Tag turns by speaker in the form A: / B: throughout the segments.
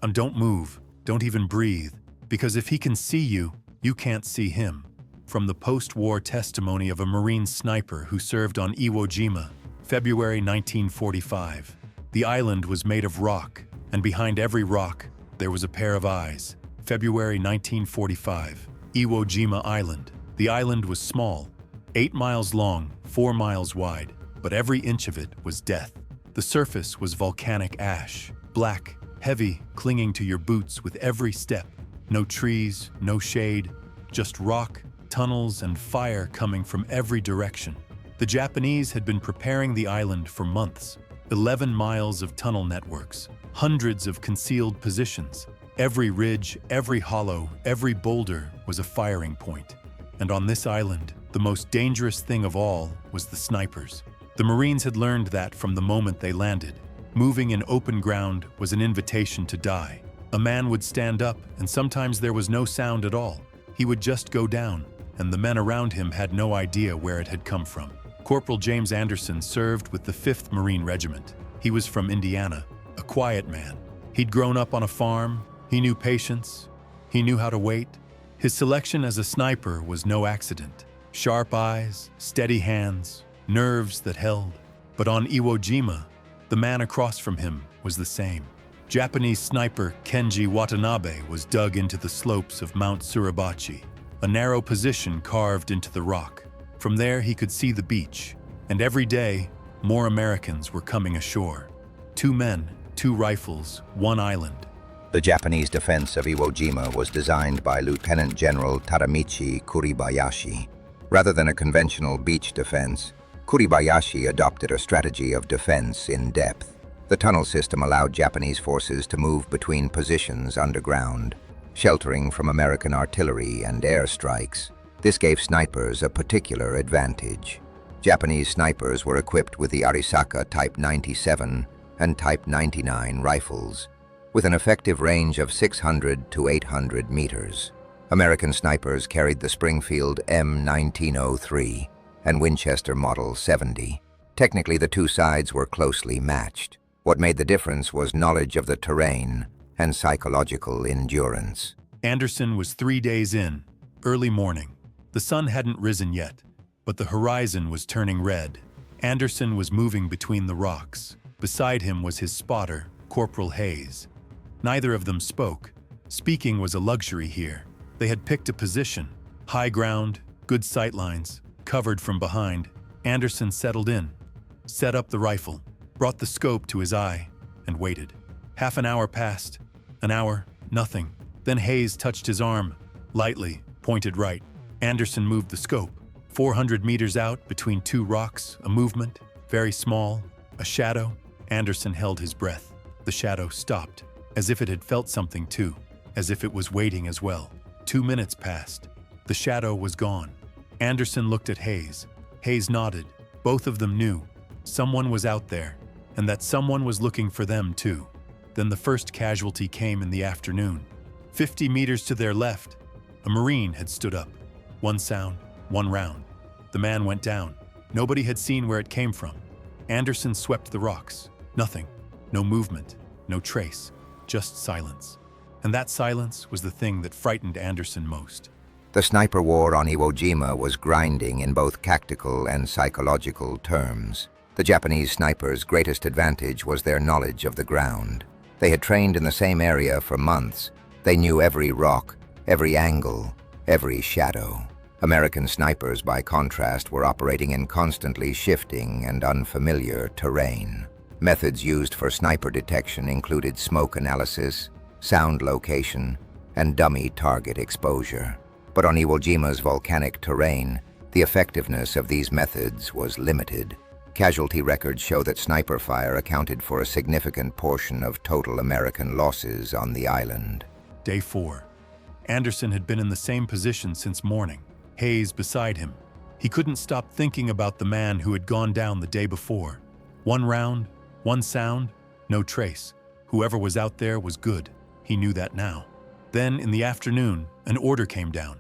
A: And don't move, don't even breathe, because if he can see you, you can't see him. From the post-war testimony of a Marine sniper who served on Iwo Jima, February 1945. The island was made of rock, and behind every rock, there was a pair of eyes. February 1945. Iwo Jima Island. The island was small, 8 miles long, 4 miles wide, but every inch of it was death. The surface was volcanic ash, black, heavy, clinging to your boots with every step. No trees, no shade, just rock, tunnels, and fire coming from every direction. The Japanese had been preparing the island for months. 11 miles of tunnel networks, hundreds of concealed positions. Every ridge, every hollow, every boulder was a firing point. And on this island, the most dangerous thing of all was the snipers. The Marines had learned that from the moment they landed. Moving in open ground was an invitation to die. A man would stand up, and sometimes there was no sound at all. He would just go down, and the men around him had no idea where it had come from. Corporal James Anderson served with the 5th Marine Regiment. He was from Indiana, a quiet man. He'd grown up on a farm, he knew patience, he knew how to wait. His selection as a sniper was no accident. Sharp eyes, steady hands, nerves that held. But on Iwo Jima, the man across from him was the same. Japanese sniper Kenji Watanabe was dug into the slopes of Mount Kuribayashi, a narrow position carved into the rock. From there he could see the beach, and every day, more Americans were coming ashore. 2 men, 2 rifles, 1 island.
B: The Japanese defense of Iwo Jima was designed by Lieutenant General Tadamichi Kuribayashi. Rather than a conventional beach defense, Kuribayashi adopted a strategy of defense in depth. The tunnel system allowed Japanese forces to move between positions underground, sheltering from American artillery and air strikes. This gave snipers a particular advantage. Japanese snipers were equipped with the Arisaka Type 97 and Type 99 rifles, with an effective range of 600 to 800 meters. American snipers carried the Springfield M1903 and Winchester Model 70. Technically, the 2 sides were closely matched. What made the difference was knowledge of the terrain and psychological endurance.
A: Anderson was 3 days in, early morning. The sun hadn't risen yet, but the horizon was turning red. Anderson was moving between the rocks. Beside him was his spotter, Corporal Hayes. Neither of them spoke. Speaking was a luxury here. They had picked a position, high ground, good sightlines, covered from behind. Anderson settled in, set up the rifle, brought the scope to his eye, and waited. Half an hour passed. An hour, nothing. Then Hayes touched his arm, lightly, pointed right. Anderson moved the scope. 400 meters out, between 2 rocks, a movement, very small, a shadow. Anderson held his breath. The shadow stopped, as if it had felt something too, as if it was waiting as well. 2 minutes passed. The shadow was gone. Anderson looked at Hayes. Hayes nodded. Both of them knew someone was out there, and that someone was looking for them too. Then the first casualty came in the afternoon. 50 meters to their left, a Marine had stood up. 1 sound, 1 round. The man went down. Nobody had seen where it came from. Anderson swept the rocks. Nothing. No movement. No trace. Just silence. And that silence was the thing that frightened Anderson most.
B: The sniper war on Iwo Jima was grinding in both tactical and psychological terms. The Japanese snipers' greatest advantage was their knowledge of the ground. They had trained in the same area for months. They knew every rock, every angle, every shadow. American snipers, by contrast, were operating in constantly shifting and unfamiliar terrain. Methods used for sniper detection included smoke analysis, sound location, and dummy target exposure. But on Iwo Jima's volcanic terrain, the effectiveness of these methods was limited. Casualty records show that sniper fire accounted for a significant portion of total American losses on the island.
A: Day 4. Anderson had been in the same position since morning, Hayes beside him. He couldn't stop thinking about the man who had gone down the day before. 1 round, 1 sound, no trace. Whoever was out there was good. He knew that now. Then, in the afternoon, an order came down.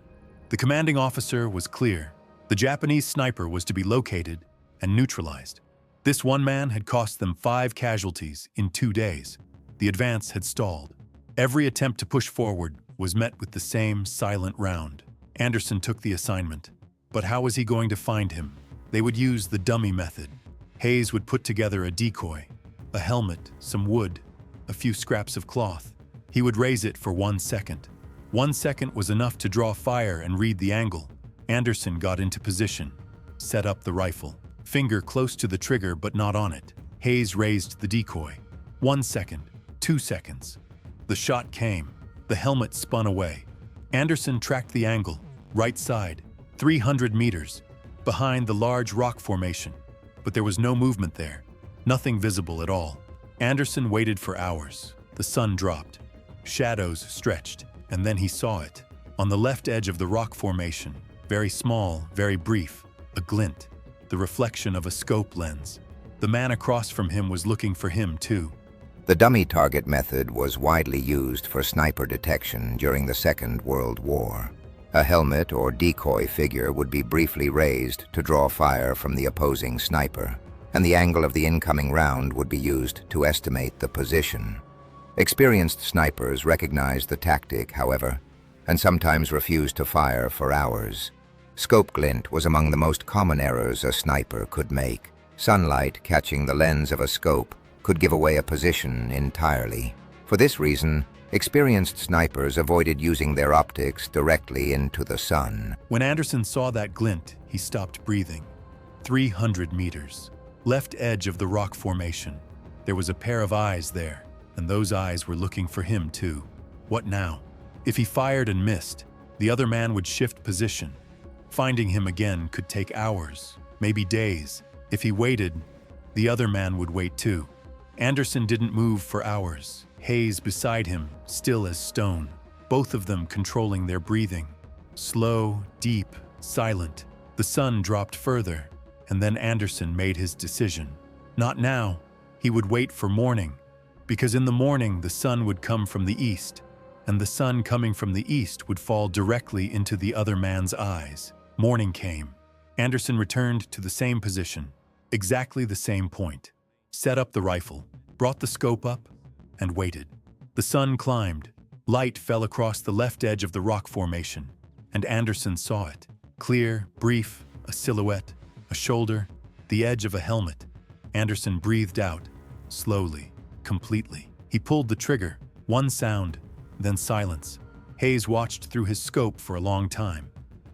A: The commanding officer was clear. The Japanese sniper was to be located and neutralized. This one man had cost them 5 casualties in 2 days. The advance had stalled. Every attempt to push forward was met with the same silent round. Anderson took the assignment. But how was he going to find him? They would use the dummy method. Hayes would put together a decoy, a helmet, some wood, a few scraps of cloth. He would raise it for 1 second. 1 second was enough to draw fire and read the angle. Anderson got into position, set up the rifle, finger close to the trigger but not on it. Hayes raised the decoy. 1 second, 2 seconds. The shot came. The helmet spun away. Anderson tracked the angle, right side, 300 meters, behind the large rock formation. But there was no movement there, nothing visible at all. Anderson waited for hours. The sun dropped. Shadows stretched, and then he saw it. On the left edge of the rock formation, very small, very brief, a glint, the reflection of a scope lens. The man across from him was looking for him too.
B: The dummy target method was widely used for sniper detection during the Second World War. A helmet or decoy figure would be briefly raised to draw fire from the opposing sniper, and the angle of the incoming round would be used to estimate the position. Experienced snipers recognized the tactic, however, and sometimes refused to fire for hours. Scope glint was among the most common errors a sniper could make. Sunlight catching the lens of a scope could give away a position entirely. For this reason, experienced snipers avoided using their optics directly into the sun.
A: When Anderson saw that glint, he stopped breathing. 300 meters. Left edge of the rock formation. There was a pair of eyes there, and those eyes were looking for him too. What now? If he fired and missed, the other man would shift position. Finding him again could take hours, maybe days. If he waited, the other man would wait too. Anderson didn't move for hours. Hayes beside him, still as stone. Both of them controlling their breathing. Slow, deep, silent. The sun dropped further, and then Anderson made his decision. Not now. He would wait for morning, because in the morning the sun would come from the east, and the sun coming from the east would fall directly into the other man's eyes. Morning came. Anderson returned to the same position, exactly the same point. Set up the rifle, brought the scope up, and waited. The sun climbed. Light fell across the left edge of the rock formation, and Anderson saw it. Clear, brief, a silhouette, a shoulder, the edge of a helmet. Anderson breathed out, slowly, completely. He pulled the trigger, one sound, then silence. Hayes watched through his scope for a long time,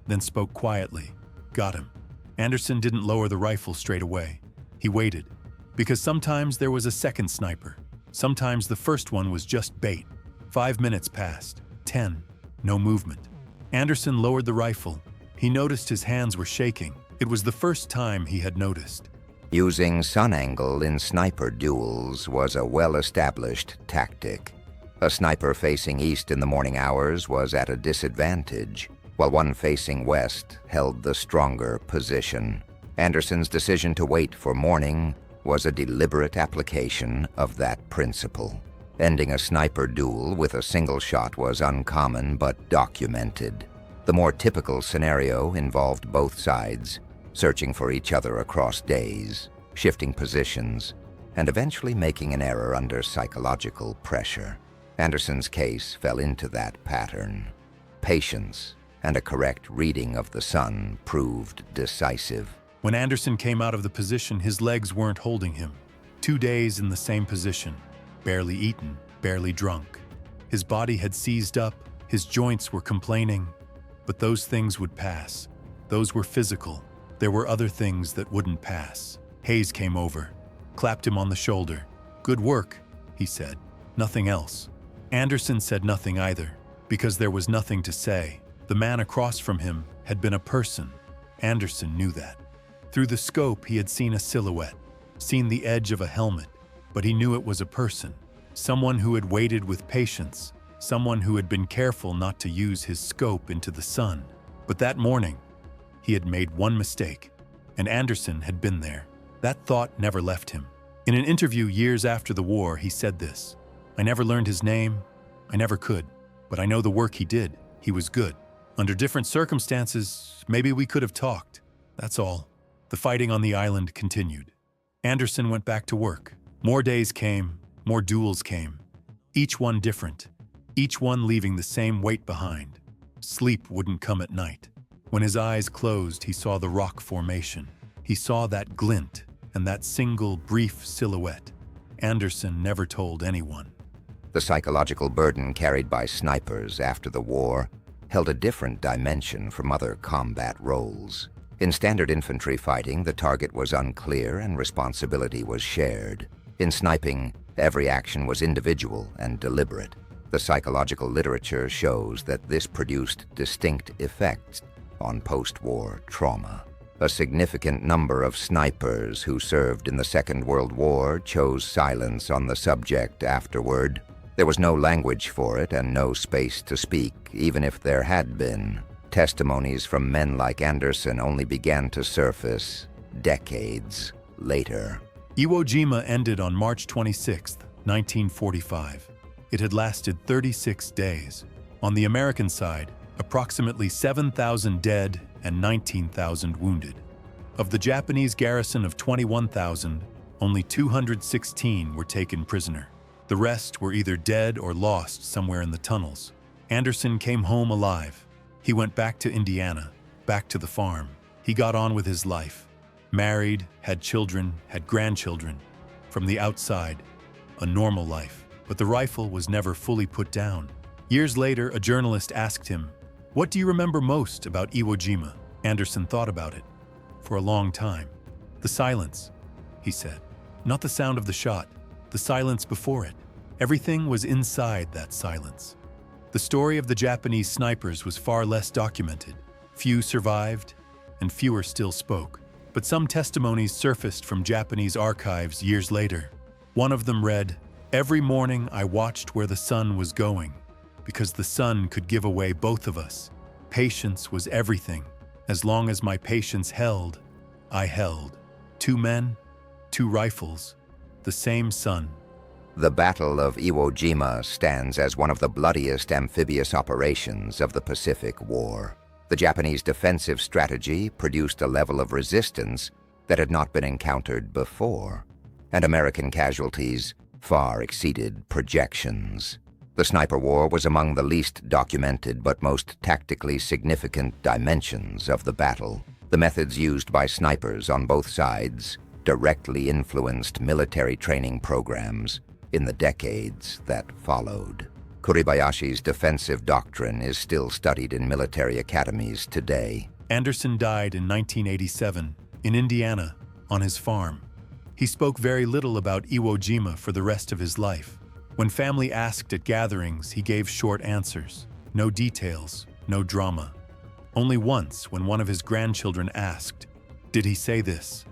A: then spoke quietly. Got him. Anderson didn't lower the rifle straight away. He waited. Because sometimes there was a second sniper. Sometimes the first one was just bait. 5 minutes passed. 10. No movement. Anderson lowered the rifle. He noticed his hands were shaking. It was the first time he had noticed.
B: Using sun angle in sniper duels was a well-established tactic. A sniper facing east in the morning hours was at a disadvantage, while one facing west held the stronger position. Anderson's decision to wait for morning was a deliberate application of that principle. Ending a sniper duel with a single shot was uncommon but documented. The more typical scenario involved both sides searching for each other across days, shifting positions, and eventually making an error under psychological pressure. Anderson's case fell into that pattern. Patience and a correct reading of the sun proved decisive.
A: When Anderson came out of the position, his legs weren't holding him. 2 days in the same position, barely eaten, barely drunk. His body had seized up, his joints were complaining, but those things would pass. Those were physical. There were other things that wouldn't pass. Hayes came over, clapped him on the shoulder. Good work, he said. Nothing else. Anderson said nothing either, because there was nothing to say. The man across from him had been a person. Anderson knew that. Through the scope, he had seen a silhouette, seen the edge of a helmet, but he knew it was a person, someone who had waited with patience, someone who had been careful not to use his scope into the sun. But that morning, he had made one mistake, and Anderson had been there. That thought never left him. In an interview years after the war, he said this: "I never learned his name, I never could, but I know the work he did. He was good. Under different circumstances, maybe we could have talked. That's all." The fighting on the island continued. Anderson went back to work. More days came, more duels came, each one different. each one leaving the same weight behind. Sleep wouldn't come at night. When his eyes closed, he saw the rock formation. He saw that glint and that single brief silhouette. Anderson never told anyone.
B: The psychological burden carried by snipers after the war held a different dimension from other combat roles. In standard infantry fighting, the target was unclear and responsibility was shared. In sniping, every action was individual and deliberate. The psychological literature shows that this produced distinct effects on post-war trauma. A significant number of snipers who served in the Second World War chose silence on the subject afterward. There was no language for it and no space to speak, even if there had been. Testimonies from men like Anderson only began to surface decades later.
A: Iwo Jima ended on March 26, 1945. It had lasted 36 days. On the American side, approximately 7,000 dead and 19,000 wounded. Of the Japanese garrison of 21,000, only 216 were taken prisoner. The rest were either dead or lost somewhere in the tunnels. Anderson came home alive. He went back to Indiana, back to the farm. He got on with his life. Married, had children, had grandchildren. From the outside, a normal life. But the rifle was never fully put down. Years later, a journalist asked him, "What do you remember most about Iwo Jima?" Anderson thought about it for a long time. "The silence," he said. "Not the sound of the shot, the silence before it. Everything was inside that silence." The story of the Japanese snipers was far less documented. Few survived, and fewer still spoke. But some testimonies surfaced from Japanese archives years later. One of them read, "Every morning I watched where the sun was going, because the sun could give away both of us. Patience was everything. As long as my patience held, I held. 2 men, 2 rifles, the same sun."
B: The Battle of Iwo Jima stands as one of the bloodiest amphibious operations of the Pacific War. The Japanese defensive strategy produced a level of resistance that had not been encountered before, and American casualties far exceeded projections. The sniper war was among the least documented but most tactically significant dimensions of the battle. The methods used by snipers on both sides directly influenced military training programs in the decades that followed. Kuribayashi's defensive doctrine is still studied in military academies today.
A: Anderson died in 1987 in Indiana on his farm. He spoke very little about Iwo Jima for the rest of his life. When family asked at gatherings, he gave short answers. No details, no drama. Only once, when one of his grandchildren asked, did he say this?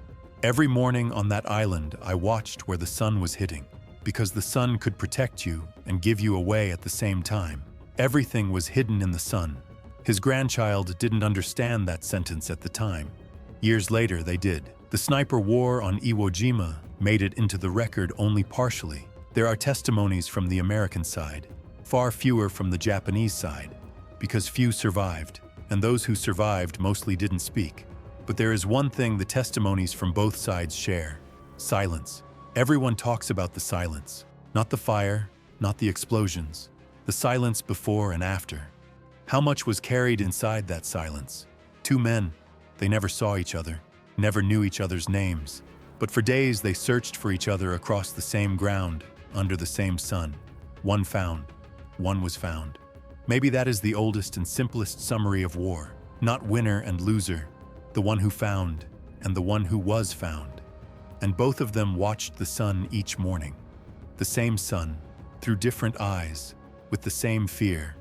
A: "Every morning on that island, I watched where the sun was hitting, because the sun could protect you and give you away at the same time. Everything was hidden in the sun." His grandchild didn't understand that sentence at the time. Years later, they did. The sniper war on Iwo Jima made it into the record only partially. There are testimonies from the American side, far fewer from the Japanese side, because few survived, and those who survived mostly didn't speak. But there is one thing the testimonies from both sides share: silence. Everyone talks about the silence, not the fire, not the explosions, the silence before and after. How much was carried inside that silence? 2 men, they never saw each other, never knew each other's names, but for days they searched for each other across the same ground, under the same sun. One found, one was found. Maybe that is the oldest and simplest summary of war, not winner and loser, the one who found and the one who was found. And both of them watched the sun each morning. The same sun, through different eyes, with the same fear.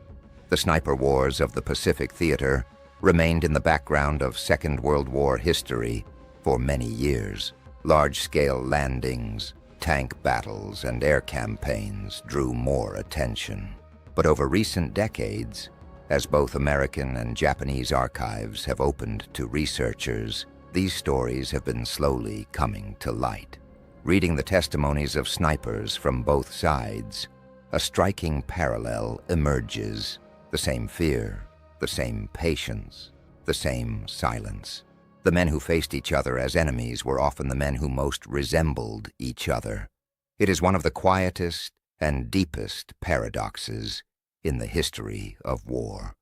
B: The sniper wars of the Pacific Theater remained in the background of Second World War history for many years. Large-scale landings, tank battles, and air campaigns drew more attention. But over recent decades, as both American and Japanese archives have opened to researchers, these stories have been slowly coming to light. Reading the testimonies of snipers from both sides, a striking parallel emerges: the same fear, the same patience, the same silence. The men who faced each other as enemies were often the men who most resembled each other. It is one of the quietest and deepest paradoxes
C: in the history of war.